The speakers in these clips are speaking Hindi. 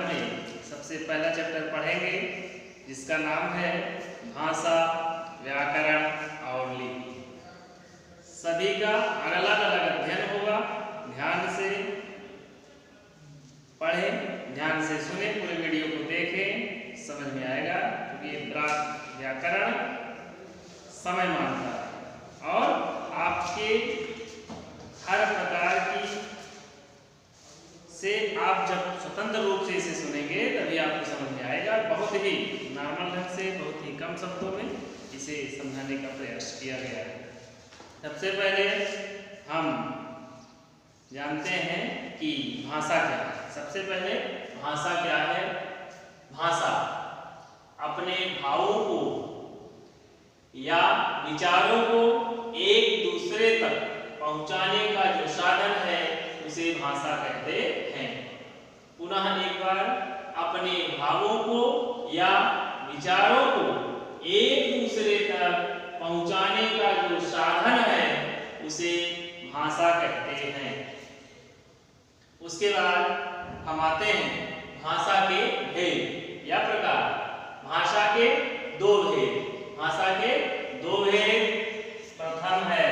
ग्रामर में सबसे पहला चैप्टर पढ़ेंगे जिसका नाम है भाषा, व्याकरण और लिपि। सभी का अलग अलग अध्ययन होगा। ध्यान से पढ़ें, ध्यान से सुने, पूरे वीडियो को देखें, समझ में आएगा। क्योंकि व्याकरण समय मांगता है और आपके हर प्रकार की से आप जब स्वतंत्र रूप से इसे सुनेंगे तभी आपको समझ में आएगा। बहुत ही नॉर्मल ढंग से, बहुत ही कम शब्दों में इसे समझाने का प्रयास किया गया है। सबसे पहले हम जानते हैं कि भाषा क्या है। सबसे पहले भाषा क्या है? भाषा अपने भावों को या विचारों को एक दूसरे तक पहुंचाने का जो साधन है उसे भाषा कहते हैं। पुनः एक बार, अपने भावों को या विचारों को एक दूसरे तक पहुंचाने का जो साधन है उसे भाषा कहते हैं। उसके बाद हम आते हैं भाषा के भेद या प्रकार। भाषा के दो भेद। भाषा के दो भेद, प्रथम है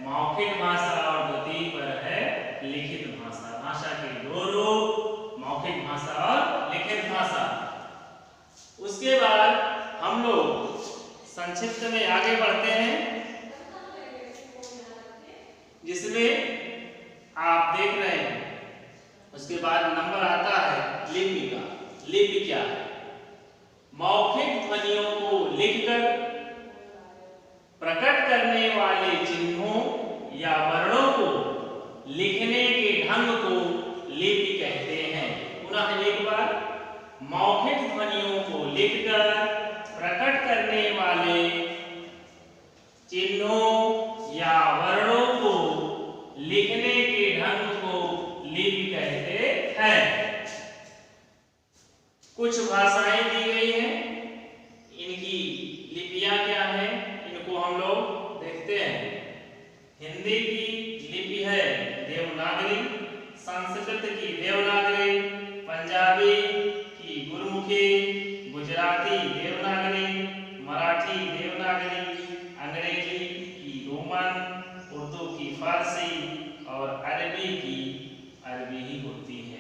मौखिक भाषा और द्वितीय पर है लिखित भाषा। भाषा के दो रूप, मौखिक भाषा और लिखित भाषा। उसके बाद हम लोग संक्षिप्त में आगे बढ़ते हैं, जिसमें आप देख रहे हैं। उसके बाद नंबर आता है लिपि का। लिपि क्या है? मौखिक ध्वनियों को लिखकर प्रकट करने वाले चिन्हों या वर्णों को लिखने के ढंग को लिपि कहते हैं। पुनः एक बार, मौखिक ध्वनियों को लिखकर प्रकट करने वाले चिन्हों या वर्णों को लिखने के ढंग को लिपि कहते हैं। कुछ भाषाएं दी गई हैं, इनकी लिपियां क्या हैं इनको हम लोग देखते हैं। हिंदी की लिपि है देवनागरी, संस्कृत की देवनागरी, पंजाबी की गुरमुखी, गुजराती देवनागरी, मराठी देवनागरी, अंग्रेजी की रोमन, उर्दू की फारसी और अरबी की अरबी ही होती है।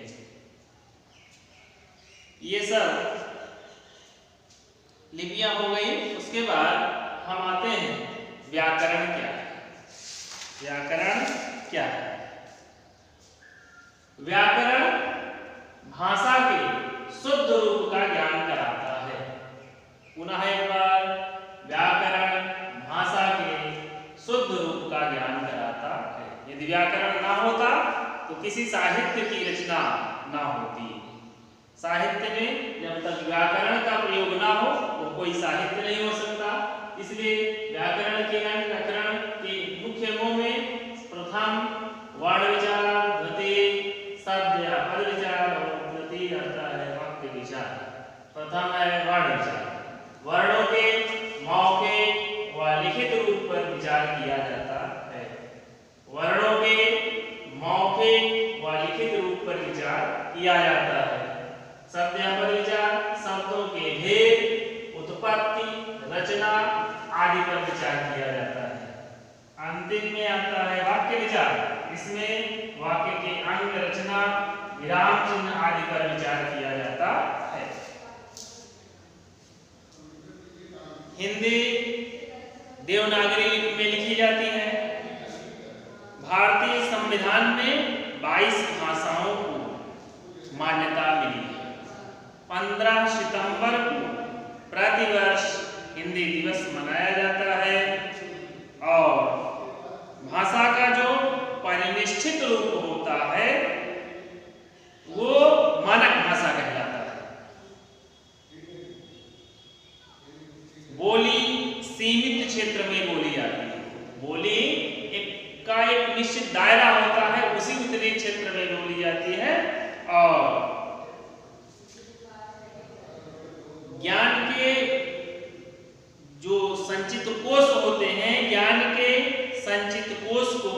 ये सब लिपियां हो गई। उसके बाद हम आते हैं व्याकरण क्या है। व्याकरण क्या है? व्याकरण भाषा के शुद्ध रूप का ज्ञान कराता है। पुनः एक बार, व्याकरण भाषा के शुद्ध रूप का ज्ञान कराता है। यदि व्याकरण ना होता तो किसी साहित्य की रचना ना होती। साहित्य में जब तक व्याकरण का प्रयोग ना हो तो कोई साहित्य नहीं हो सकता। इसलिए व्याकरण के मुख्य अंगों में प्रथम वर्ण विचार, द्वितीय शब्द या पद विचार और तृतीय आता है वाक्य विचार। प्रथम है वर्ण विचार। वर्णों के मौखिक व लिखित रूप पर विचार किया जाता है। वर्णों के मौखिक व लिखित रूप पर विचार किया जाता है। शब्द या पद विचार, शब्दों के भेद, उत्पत्ति, रचना आदि पर विचार किया जाता है। अंतिम में आता है वाक्य विचार। इसमें वाक्य के अंग, रचना, विराम चिन्ह आदि पर विचार किया जाता है। हिंदी देवनागरी लिपि में लिखी जाती है। भारतीय संविधान में 22 भाषाओं को मान्यता मिली है। 15 सितंबर को प्रतिवर्ष हिंदी दिवस मनाया जाता है और भाषा का जो परिनिष्ठित रूप होता है वो मानक भाषा कहलाता है। बोली सीमित क्षेत्र में बोली जाती है। बोली एक निश्चित दायरा होता है, उसी उतने क्षेत्र में बोली जाती है। और ज्ञान के जो संचित कोश होते हैं, ज्ञान के संचित कोश को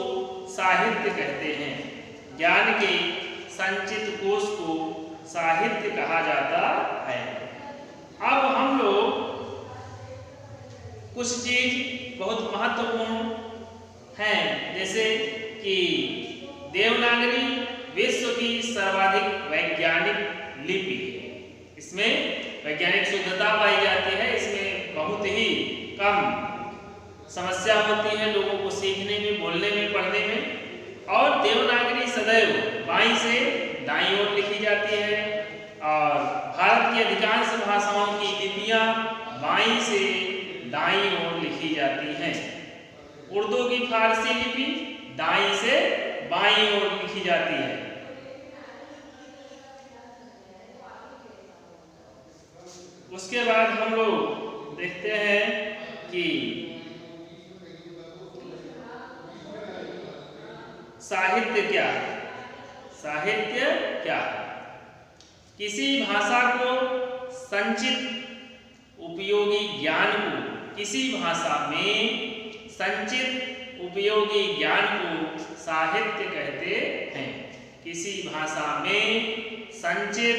साहित्य कहते हैं। ज्ञान के संचित कोश को साहित्य कहा जाता है। अब हम लोग कुछ चीज बहुत महत्वपूर्ण हैं, जैसे कि देवनागरी विश्व की सर्वाधिक वैज्ञानिक लिपि है। इसमें वैज्ञानिक शुद्धता पाई जाती है, इसमें बहुत ही कम समस्या होती है लोगों को सीखने में, बोलने में, पढ़ने में। और देवनागरी सदैव बाईं से दाईं ओर लिखी जाती है और भारत की अधिकांश भाषाओं की लिपियां बाईं से दाईं ओर लिखी जाती हैं। उर्दू की फारसी लिपि दाईं से बाईं ओर लिखी जाती है। उसके बाद हम लोग देखते हैं कि साहित्य क्या है। साहित्य क्या है? किसी भाषा को संचित उपयोगी ज्ञान को, किसी भाषा में संचित उपयोगी ज्ञान को साहित्य कहते हैं। किसी भाषा में संचित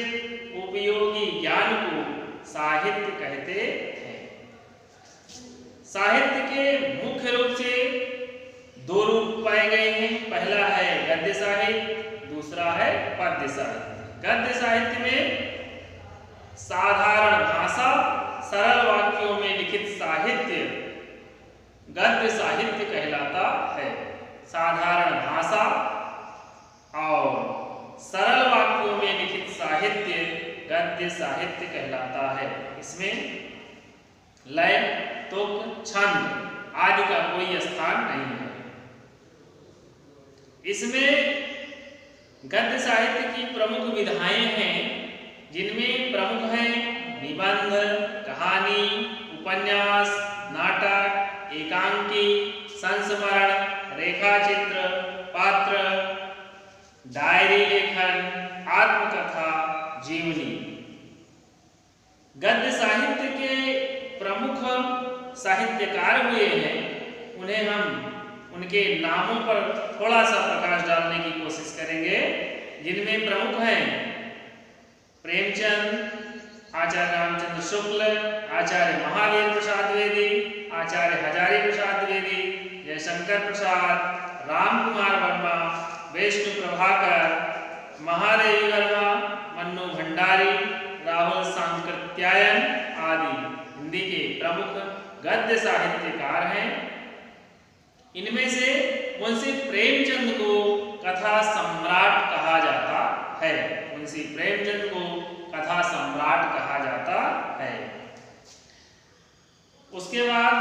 उपयोगी ज्ञान को साहित्य कहते हैं। साहित्य के मुख्य रूप से दो रूप पाए गए हैं। पहला है गद्य साहित्य, दूसरा है पद्य साहित्य। गद्य साहित्य में साधारण भाषा, सरल वाक्यों में लिखित साहित्य गद्य साहित्य कहलाता है। साधारण भाषा और सरल वाक्यों में लिखित साहित्य गद्य साहित्य कहलाता है। इसमें लय, तुक, छंद आदि का कोई स्थान नहीं है। इसमें गद्य साहित्य की प्रमुख विधाएं हैं, जिनमें प्रमुख हैं निबंध, कहानी, उपन्यास, नाटक, एकांकी, संस्मरण, रेखाचित्र, पात्र, डायरी लेखन, आत्मकथा, जीवनी। गद्य साहित्य के प्रमुख साहित्यकार हुए हैं, उन्हें हम उनके नामों पर थोड़ा सा प्रकाश डालने की कोशिश करेंगे, जिनमें प्रमुख हैं प्रेमचंद, आचार्य रामचंद्र शुक्ल, आचार्य महावीर प्रसाद द्विवेदी, आचार्य हजारी प्रसाद द्विवेदी, जयशंकर प्रसाद, राम कुमार वर्मा, वैष्णु प्रभाकर, महादेवी वर्मा, मन्नू भंडारी, राहुल सांकृत्यायन आदि हिंदी के प्रमुख गद्य साहित्यकार हैं। इनमें से मुंशी प्रेमचंद को कथा सम्राट कहा जाता है। मुंशी प्रेमचंद को कथा सम्राट कहा जाता है। उसके बाद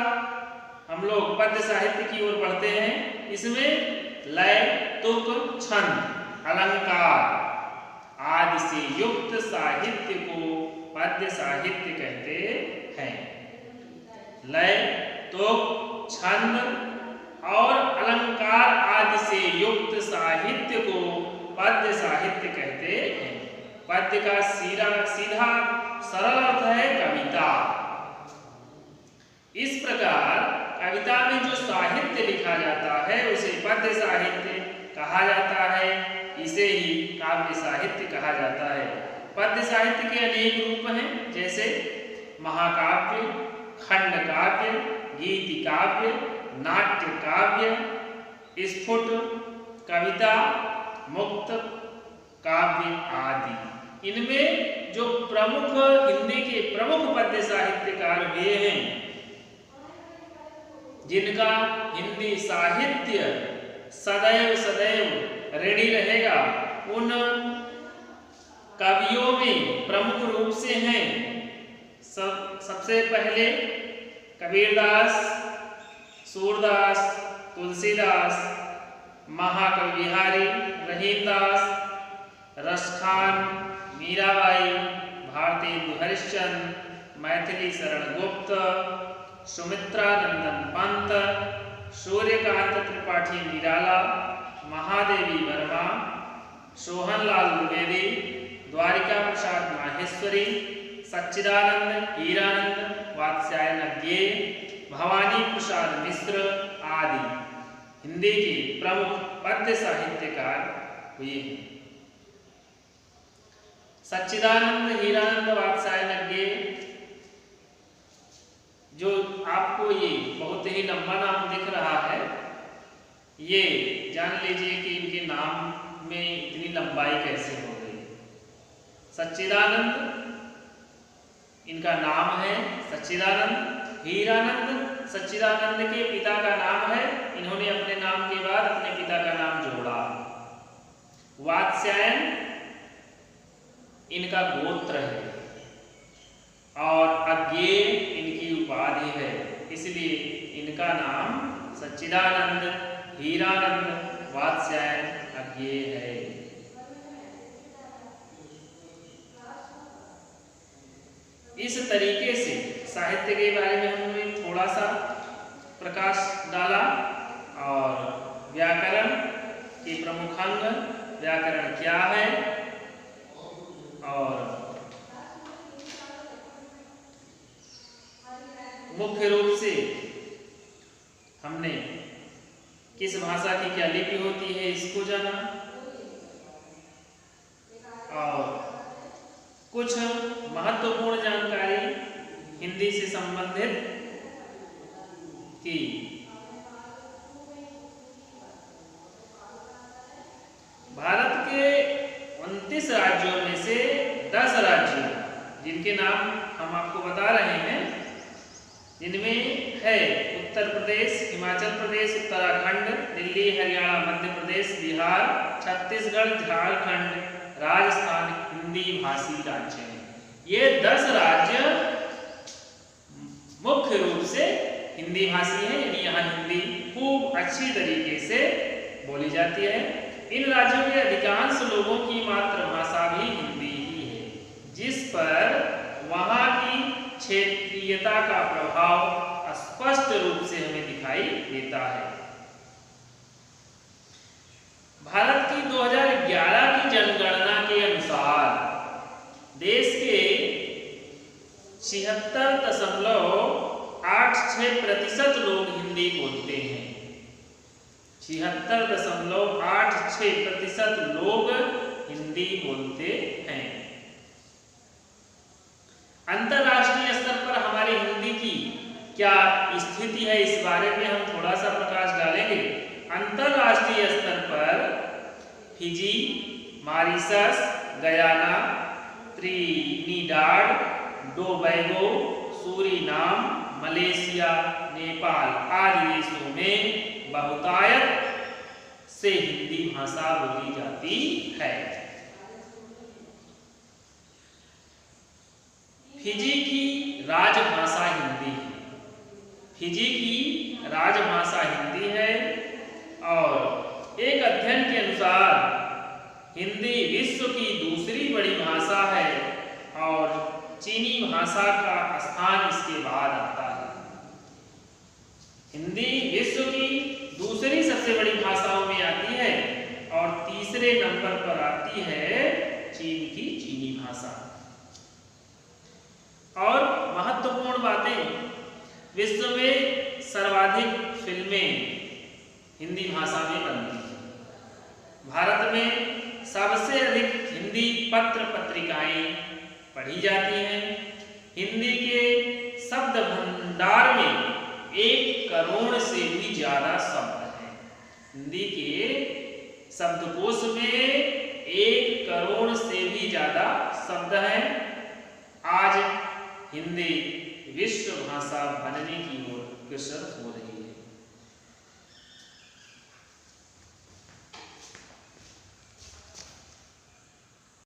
हम लोग पद्य साहित्य की ओर बढ़ते हैं। इसमें लय, तुक, छंद, अलंकार आदि से युक्त साहित्य को पद्य साहित्य कहते हैं। लय, तुक, छंद और अलंकार आदि से युक्त साहित्य को पद्य साहित्य कहते हैं। पद्य का सीधा सरल अर्थ है कविता। इस प्रकार कविता में जो साहित्य लिखा जाता है उसे पद्य साहित्य कहा जाता है। इसे ही काव्य साहित्य कहा जाता है। पद्य साहित्य के अनेक रूप हैं, जैसे महाकाव्य, खंड काव्य, गीति काव्य, नाट्य काव्य, स्फुट, कविता, मुक्त काव्य आदि। इनमें जो प्रमुख हिंदी के प्रमुख पद्य साहित्यकार हुए हैं, जिनका हिंदी साहित्य सदैव सदैव ऋणी रहेगा, उन कवियों में प्रमुख रूप से हैं सबसे पहले कबीरदास, सूरदास, तुलसीदास, महाकवि बिहारी, रहीमदास, रसखान, मीराबाई, भारतेंदु हरिश्चंद्र, मैथिली शरण गुप्त, सुमित्रानंदन पंत, सूर्यकांत त्रिपाठी निराला, महादेवी वर्मा, सोहनलाल द्विवेदी, द्वारिका प्रसाद माहेश्वरी, सच्चिदानंद हीरानंद, वात्स्यायन ज्ञेय, भवानी प्रसाद मिश्र आदि हिंदी के प्रमुख पद्य साहित्यकार हुए हैं। सच्चिदानंद हीरानंद वात्स्यायन। जो आपको ये बहुत ही लंबा नाम दिख रहा है, ये जान लीजिए कि इनके नाम में इतनी लंबाई कैसे हो गई। सच्चिदानंद इनका नाम है, सच्चिदानंद। हीरानंद सच्चिदानंद के पिता का नाम है, इन्होंने अपने नाम के बाद अपने पिता का नाम जोड़ा। वात्स्यायन इनका गोत्र है और अज्ञेय इनकी उपाधि है, इसलिए इनका नाम सच्चिदानंद हीरानंद वात्स्यायन अज्ञेय है। इस तरीके से साहित्य के बारे में हमने थोड़ा सा प्रकाश डाला और व्याकरण के प्रमुख अंग, व्याकरण क्या है और मुख्य रूप से हमने किस भाषा की क्या लिपि होती है इसको जाना और कुछ महत्वपूर्ण जानकारी हिंदी से संबंधित की। भारत के 29 राज्यों में से 10 राज्य जिनके नाम हम आपको बता रहे हैं, जिनमें है उत्तर प्रदेश, हिमाचल प्रदेश, उत्तराखंड, दिल्ली, हरियाणा, मध्य प्रदेश, बिहार, छत्तीसगढ़, झारखंड, राजस्थान हिंदी भाषी राज्य हैं। ये 10 राज्य मुख्य रूप से हिंदी भाषी हैं, यानी यहाँ हिंदी खूब अच्छी तरीके से बोली जाती है। इन राज्यों के अधिकांश लोगों की मातृभाषा भी हिंदी ही है, जिस पर वहाँ की क्षेत्रीयता का प्रभाव स्पष्ट रूप से हमें दिखाई देता है। भारत की 2011 की जनगणना के अनुसार देश के 76.86% लोग हिंदी बोलते हैं। 76.86% लोग हिंदी बोलते हैं। अंतर्राष्ट्रीय स्तर पर हमारी हिंदी की क्या स्थिति है, इस बारे में हम थोड़ा सा प्रकाश डालेंगे। अंतर्राष्ट्रीय स्तर पर Fiji, Mauritius, Guyana, त्रिनिडाद, Tobago, Suriname, Malaysia, Nepal आदि देशों में बहुतायत से हिंदी भाषा बोली जाती है। फिजी की राजभाषा हिंदी है। फिजी की राजभाषा हिंदी है और एक अध्ययन के अनुसार हिंदी विश्व की दूसरी बड़ी भाषा है और चीनी भाषा का स्थान इसके बाद आता है। हिंदी विश्व की दूसरी सबसे बड़ी भाषाओं में आती है और तीसरे नंबर पर आती है चीन की चीनी भाषा। और महत्वपूर्ण बातें, विश्व में सर्वाधिक फिल्में हिंदी भाषा में बनती हैं। भारत में सबसे अधिक हिंदी पत्र पत्रिकाएं पढ़ी जाती हैं। हिंदी के शब्द भंडार में 1 करोड़ से भी ज्यादा शब्द हैं। हिंदी के शब्दकोश में 1 करोड़ से भी ज्यादा शब्द हैं। आज हिंदी विश्व भाषा बनने की ओर अग्रसर हो रही है।